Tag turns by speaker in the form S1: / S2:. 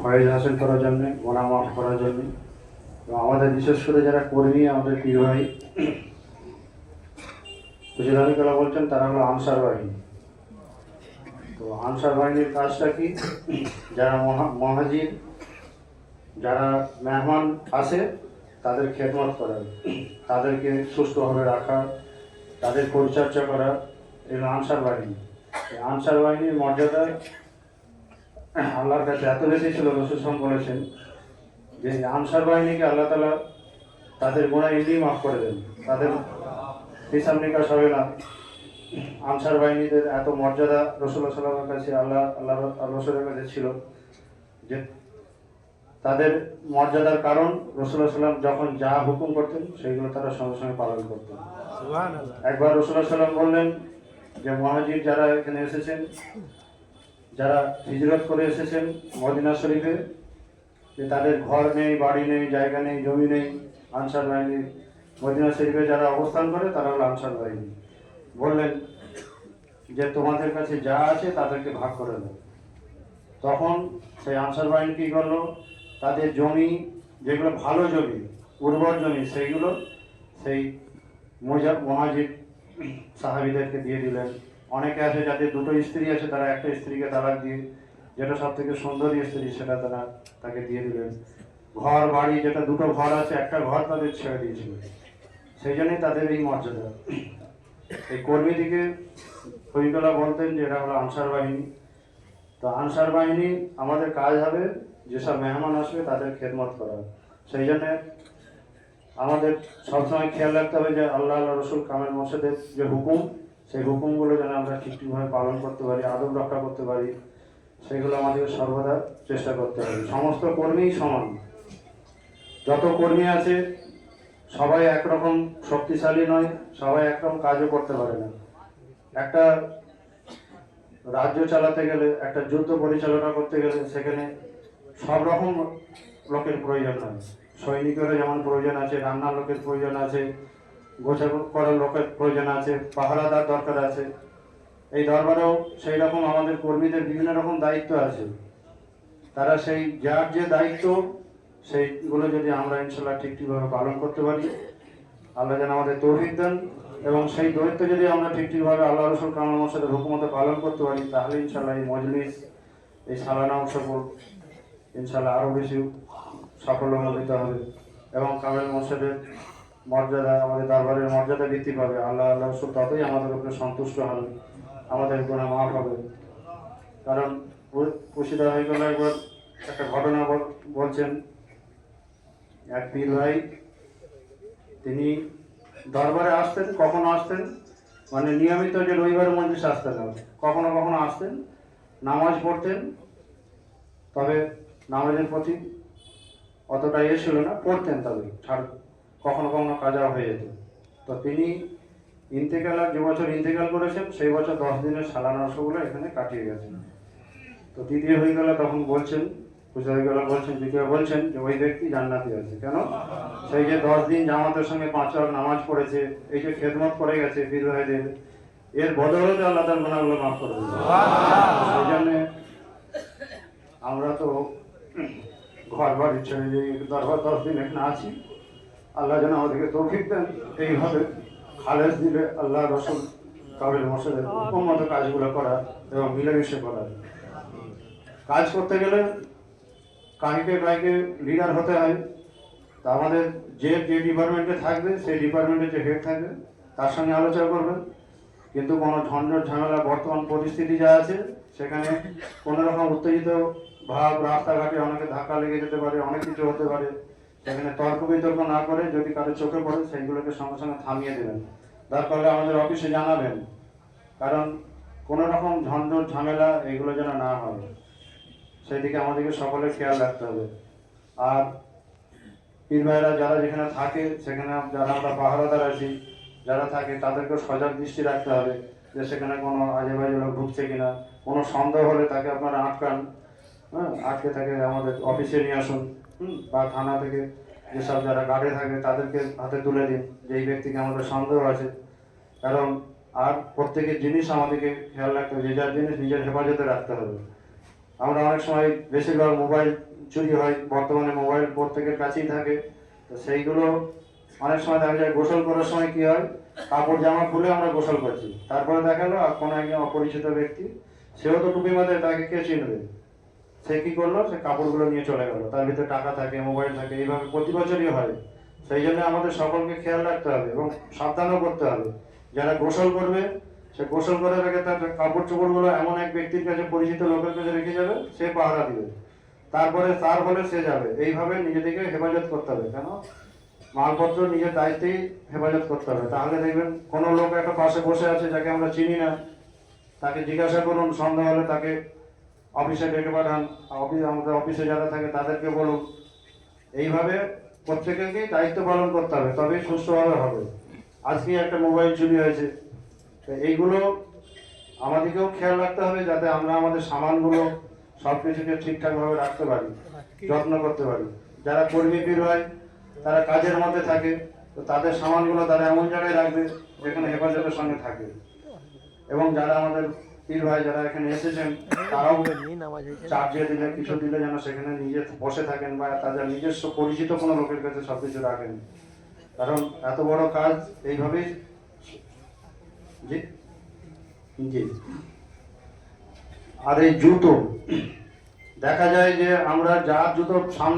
S1: ফয়েজ হাসিল করার জন্যে, গোনা মাফ করার জন্যে। তো আমাদের বিশেষ করে যারা কর্মী, আমাদের প্রিয় ভাই খুশিদানিকলা বলছেন, তারা হলো আনসার বাহিনী। তো আনসার বাহিনীর কাজটা কি? যারা মহাজির, যারা মেহমান আসে তাদের খেদমত করা, তাদেরকে সুস্থভাবে রাখা, তাদের পরিচর্যা করা, এগুলো আনসার বাহিনী। এই আনসার বাহিনীর মর্যাদা আল্লাহর কাছে এত বেশি ছিল, রসুল বলেছেন যে আনসার বাহিনীকে আল্লাহ তাআলা তাদের গোনা এমনি মাফ করে দেন, তাদের হিসাব নিকাশ হবে না। আনসার বাহিনীদের এত মর্যাদা রাসূলুল্লাহ সাল্লাল্লাহু আলাইহি ওয়াসাল্লামের কাছে, আল্লাহ রসুলের কাছে ছিল যে তাদের মর্যাদার কারণ রাসূলুল্লাহ সাল্লাম যখন যা হুকুম করতেন সেগুলো তারা সঙ্গে সঙ্গে পালন করতেন। একবার রাসূলুল্লাহ সাল্লাম বললেন যে মুহাজির যারা এখানে এসেছেন, যারা হিজরত করে এসেছেন মদিনা শরীফে, যে তাদের ঘর নেই, বাড়ি নেই, জায়গা নেই, জমি নেই, আনসার বাহিনী মদিনা শরীফে যারা অবস্থান করে তারা হলো আনসার বাহিনী। বললেন যে তোমাদের কাছে যা আছে তাদেরকে ভাগ করে দাও। তখন সেই আনসার বাহিনী কী করলো? তাদের জমি, যেগুলো ভালো জমি, উর্বর জমি, সেইগুলো সেই মুহাজির সাহাবীদেরকে দিয়ে দিলেন। অনেকে আছে যাদের দুটো স্ত্রী আছে, তারা একটা স্ত্রীকে তালাক দিয়ে যেটা সব থেকে সুন্দরী স্ত্রী সেটা তাকে দিয়ে দিলেন। ঘর বাড়ি, যেটা দুটো ঘর আছে, একটা ঘর তাদের ছেড়ে দিয়েছিল। সেই জন্যই তাদের এই মর্যাদা। এই কর্মীদিকে ফরিদুল্লাহ বলতেন যে এরা হলো আনসার বাহিনী। তো আনসার বাহিনী আমাদের কাজ হবে যেসব মেহমান আসবে তাদের খেদমত করা। সেই জন্যে আমাদের সবসময় খেয়াল রাখতে হবে যে আল্লাহ রসুল কামেল মোর্শেদের যে হুকুম, সেই হুকুমগুলো যেন আমরা ঠিকঠাকভাবে পালন করতে পারি, আদব রক্ষা করতে পারি, সেগুলো আমাদের সর্বদা চেষ্টা করতে হবে। সমস্ত কর্মী সমান, যত কর্মী আছে সবাই একরকম শক্তিশালী নয়, সবাই একরকম কাজও করতে পারে না। একটা রাজ্য চালাতে গেলে, একটা যুদ্ধ পরিচালনা করতে গেলে সেখানে সব রকম লোকের প্রয়োজন হয়। সৈনিকেরও যেমন প্রয়োজন আছে, রান্নার লোকের প্রয়োজন আছে, গোছা করার লোকের প্রয়োজন আছে, পাহারাদার দরকার আছে। এই দরবারেও সেই রকম আমাদের কর্মীদের বিভিন্ন রকম দায়িত্ব আছে। তারা সেই যার যে দায়িত্ব, সেইগুলো যদি আমরা ইনশাল্লাহ ঠিকঠাকভাবে পালন করতে পারি, আল্লাহ যেন আমাদের তৌফিক দেন, এবং সেই দায়িত্ব যদি আমরা ঠিকঠাকভাবে আল্লাহ রসুল কামেল মোর্শেদের হুকুমতে পালন করতে পারি, তাহলে ইনশাল্লাহ এই মজলিস, এই সালানা উৎসব ইনশাল্লাহ আরও বেশি সাফল্যমণ্ডিত হবে, এবং কামেল মোর্শেদের মর্যাদা, আমাদের দরবারের মর্যাদা বৃদ্ধি পাবে। আল্লাহ রসুল ততই আমাদের উপরে সন্তুষ্ট হবে, আমাদের গুনাহ মাফ হবে। কারণ পুশিদা হয়ে গেল, একবার একটা ঘটনা বলছেন। এক পীর ভাই, তিনি দরবারে আসতেন, কখনো আসতেন মানে নিয়মিত, যে রবিবার মজলিস আসতেন না, কখনো কখনো আসতেন, নামাজ পড়তেন, তবে নামাজের প্রতি অতটা ছিল না, পড়তেন, তবে কখনো কখনো কাজা হয়ে যেত। তো তিনি যে বছর ইন্তেকাল করেছেন, সেই বছর 10 দিনের সালানা উৎসবগুলো এখানে কাটিয়ে গেছেন। তো তৃতীয় হয়ে গেল, তখন বলছেন, দ্বিতীয় বলছেন যে ওই ব্যক্তি জান্নাতি আছে। কেন? সেই যে 10 দিন জামাতের সঙ্গে 5 ওয়াক্ত নামাজ পড়েছে, এই যে খেদমত করে গেছে পীর ভাইদের, এর বদৌলতে আল্লাহ তার গুনাহগুলো মাফ করে দেবে। সেই জন্যে আমরা তো ঘর বাড়ি ছেড়ে যে দরবার 10 দিন এখানে আছি, আল্লাহ যেন আমাদেরকে তৌফিক দেন এইভাবে খালেস দিলে আল্লাহ রসুল কামেল মোর্শেদের উম্মত কাজগুলো করা এবং মিলেমিশে করা। কাজ করতে গেলে কাহিকে লিডার হতে হয়। তা আমাদের যে ডিপার্টমেন্টে থাকবে, সেই ডিপার্টমেন্টের যে হেড থাকবে তার সঙ্গে আলোচনা করবেন। কিন্তু কোনো ঝঞ্ঝট ঝামেলা, বর্তমান পরিস্থিতি যা আছে সেখানে কোনো রকম উত্তেজিত ভাব, রাস্তাঘাটে অনেকে ধাক্কা লেগে যেতে পারে, অনেক কিছু হতে পারে। সেখানে তর্ক বিতর্ক না করে যদি কারো চোখে পড়ে, সেইগুলোকে সঙ্গে সঙ্গে থামিয়ে দেবেন, দরকার হলে আমাদের অফিসে জানাবেন। কারণ কোনো রকম ঝঞ্ঝট ঝামেলা এগুলো যেন না হয়, সেই দিকে আমাদেরকে সকলের খেয়াল রাখতে হবে। আর পীর ভাইরা যারা যেখানে থাকে, সেখানে যারা আমরা পাহারাদার আছি, যারা থাকে তাদেরকে সজাগ দৃষ্টি রাখতে হবে যে সেখানে কোনো আজে বাজে লোক ঢুকছে কিনা। কোনো সন্দেহ হলে তাকে আপনারা আটকান, আটকে তাকে আমাদের অফিসে নিয়ে আসুন, বা থানা থেকে যেসব যারা গার্ডে থাকে তাদেরকে হাতে তুলে দিন যে এই ব্যক্তিকে আমাদের সন্দেহ আছে। কারণ আর প্রত্যেকের জিনিস আমাদেরকে খেয়াল রাখতে হবে, যে যার জিনিস নিজের হেফাজতে রাখতে হবে। আমরা অনেক সময় বেশিরভাগ মোবাইল চুরি হয়, বর্তমানে মোবাইল প্রত্যেকের কাছেই থাকে। তো সেইগুলো অনেক সময় দেখা যায় গোসল করার সময় কি হয়, কাপড় জামা খুলে আমরা গোসল করছি, তারপরে দেখা গেলো কোনো একজন অপরিচিত ব্যক্তি, সেও তো টুপি মাথায়, তাকে কে চিনবে, সে কি করলো, সে কাপড়গুলো নিয়ে চলে গেল, তার ভিতরে টাকা থাকে, মোবাইল থাকে, এইভাবে প্রতি বছরই হয়। সেই জন্য আমাদের সকলকে খেয়াল রাখতে হবে এবং সাবধানও করতে হবে। যারা গোসল করবে, সে গোসল করার আগে তার কাপড় চোপড়গুলো এমন এক ব্যক্তির কাছে, পরিচিত লোকের কাছে রেখে যাবে, সে পাহারা দিবে, তারপরে তার হলে সে যাবে। এইভাবে নিজেদেরকে হেফাজত করতে হবে। কেন, মালপত্র নিজের দায়িত্বেই হেফাজত করতে হবে। তাহলে দেখবেন কোনো লোক একটা পাশে বসে আছে যাকে আমরা চিনি না, তাকে জিজ্ঞাসা করুন, সন্দেহ হলে তাকে অফিসে ডেকে পাঠান, আমাদের অফিসে যারা থাকে তাদেরকে বলুন। এইভাবে প্রত্যেকেই দায়িত্ব পালন করতে হবে, তবেই সুস্থভাবে হবে। আজকে একটা মোবাইল চুরি হয়েছে, তো এইগুলো আমাদেরকেও খেয়াল রাখতে হবে, যাতে আমরা আমাদের সামানগুলো সব কিছুকে ঠিকঠাকভাবে রাখতে পারি, যত্ন করতে পারি। যারা কর্মী পীর হয়, তারা কাজের মধ্যে থাকে, তো তাদের সামানগুলো তারা এমন জায়গায় রাখবে যেখানে হেফাজতের সঙ্গে থাকে। এবং যারা আমাদের পীর ভাই যারা এখানে এসেছেন, তারাও চার্জে দিলে, কিছু দিলে যেন সেখানে নিজে বসে থাকেন, বা তাদের নিজস্ব পরিচিত কোনো লোকের কাছে সবকিছু রাখেন। কারণ এত বড় কাজ এইভাবেই। জি জি। আর এই জুতো, দেখা যায় যে আমরা যার জুতো সামনে